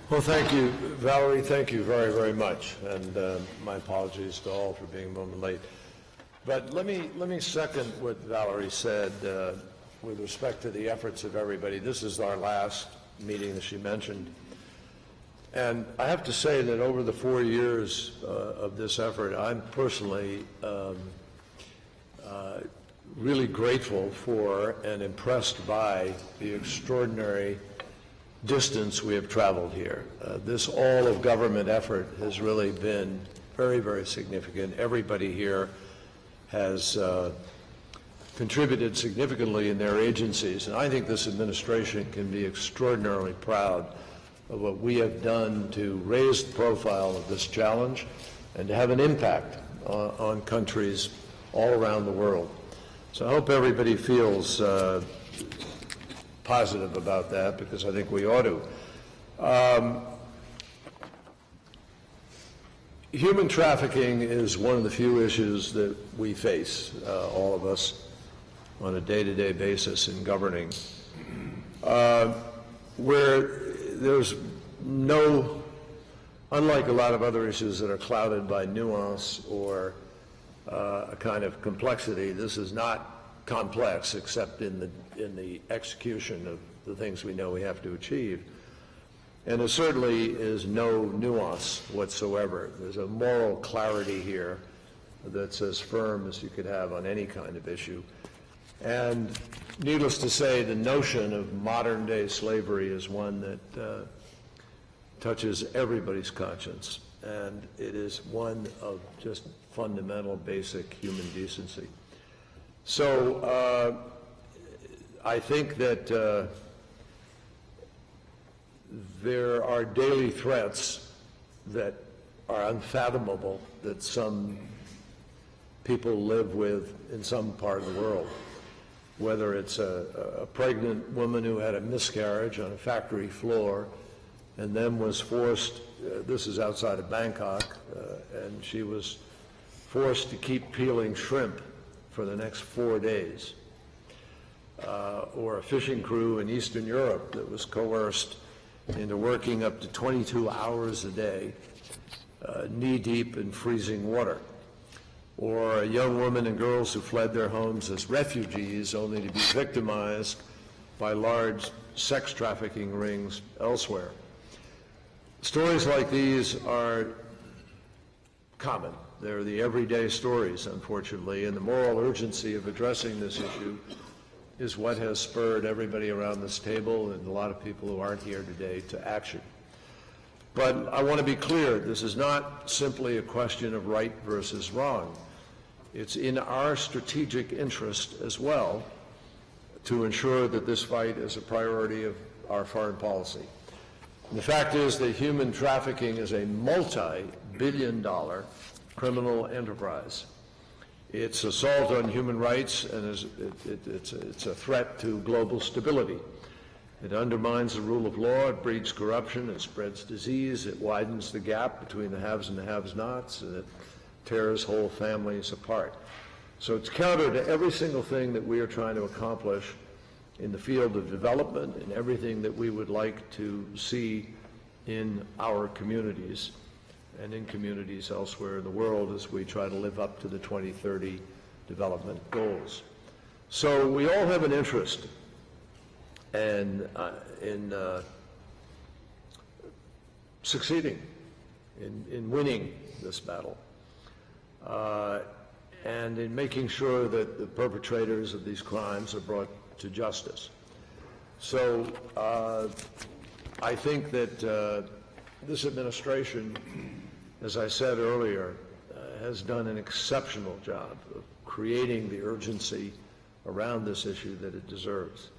Well, thank you, Valerie. Thank you very, very much. And my apologies to all for being a moment late. But let me second what Valerie said with respect to the efforts of everybody. This is our last meeting that she mentioned. And I have to say that over the 4 years of this effort, I'm personally really grateful for and impressed by the extraordinary distance we have traveled here. This all-of-government effort has really been very, very significant. Everybody here has contributed significantly in their agencies, and I think this administration can be extraordinarily proud of what we have done to raise the profile of this challenge and to have an impact on countries all around the world. So I hope everybody feels positive about that, because I think we ought to. Human trafficking is one of the few issues that we face, all of us, on a day-to-day basis in governing, where there's no, unlike a lot of other issues that are clouded by nuance or a kind of complexity, this is not complex except in the execution of the things we know we have to achieve. And there certainly is no nuance whatsoever. There's a moral clarity here that's as firm as you could have on any kind of issue. And needless to say, the notion of modern-day slavery is one that touches everybody's conscience, and it is one of just fundamental, basic human decency. So I think that there are daily threats that are unfathomable that some people live with in some part of the world, whether it's a pregnant woman who had a miscarriage on a factory floor and then was forced, this is outside of Bangkok, and she was forced to keep peeling shrimp for the next 4 days, or a fishing crew in Eastern Europe that was coerced into working up to 22 hours a day, knee-deep in freezing water, or a young woman and girls who fled their homes as refugees only to be victimized by large sex trafficking rings elsewhere. Stories like these are common. They're the everyday stories, unfortunately, and the moral urgency of addressing this issue is what has spurred everybody around this table and a lot of people who aren't here today to action. But I want to be clear, this is not simply a question of right versus wrong. It's in our strategic interest as well to ensure that this fight is a priority of our foreign policy. And the fact is that human trafficking is a multi-billion-dollar criminal enterprise. It's assault on human rights, and it's a threat to global stability. It undermines the rule of law, it breeds corruption, it spreads disease, it widens the gap between the haves and the have-nots, and it tears whole families apart. So it's counter to every single thing that we are trying to accomplish in the field of development and everything that we would like to see in our communities and in communities elsewhere in the world as we try to live up to the 2030 development goals. So we all have an interest in succeeding, in winning this battle, and in making sure that the perpetrators of these crimes are brought to justice. So I think that this administration, as I said earlier, has done an exceptional job of creating the urgency around this issue that it deserves.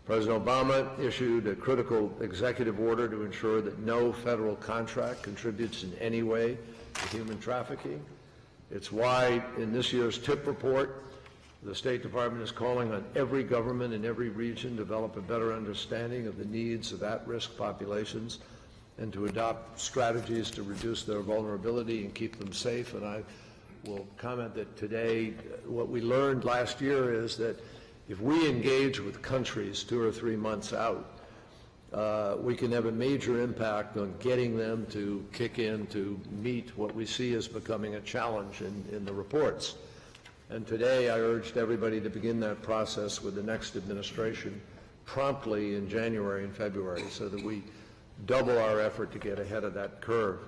President Obama issued a critical executive order to ensure that no federal contract contributes in any way to human trafficking. It's why in this year's TIP report, the State Department is calling on every government in every region to develop a better understanding of the needs of at-risk populations and to adopt strategies to reduce their vulnerability and keep them safe. And I will comment that today, what we learned last year is that if we engage with countries 2 or 3 months out, we can have a major impact on getting them to kick in to meet what we see as becoming a challenge in the reports. And today I urged everybody to begin that process with the next administration promptly in January and February so that we double our effort to get ahead of that curve.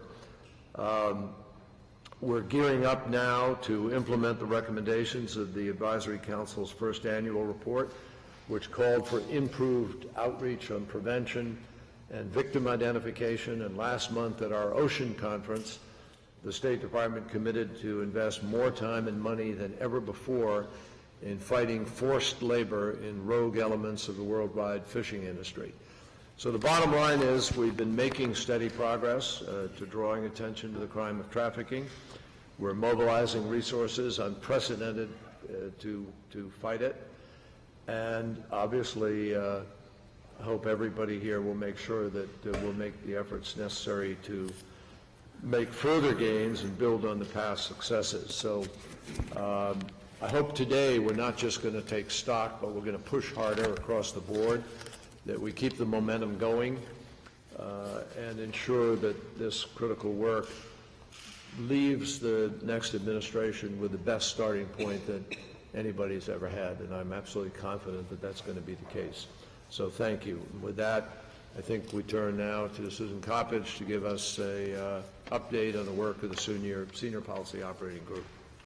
We're gearing up now to implement the recommendations of the Advisory Council's first annual report, which called for improved outreach on prevention and victim identification. And last month at our Ocean Conference, the State Department committed to invest more time and money than ever before in fighting forced labor in rogue elements of the worldwide fishing industry. So the bottom line is we've been making steady progress to drawing attention to the crime of trafficking. We're mobilizing resources unprecedented to fight it. And obviously, I hope everybody here will make sure that we'll make the efforts necessary to make further gains and build on the past successes. So I hope today we're not just going to take stock, but we're going to push harder across the board, that we keep the momentum going and ensure that this critical work leaves the next administration with the best starting point that anybody's ever had, and I'm absolutely confident that that's going to be the case. So thank you. And with that, I think we turn now to Susan Coppage to give us a update on the work of the Senior Policy Operating Group.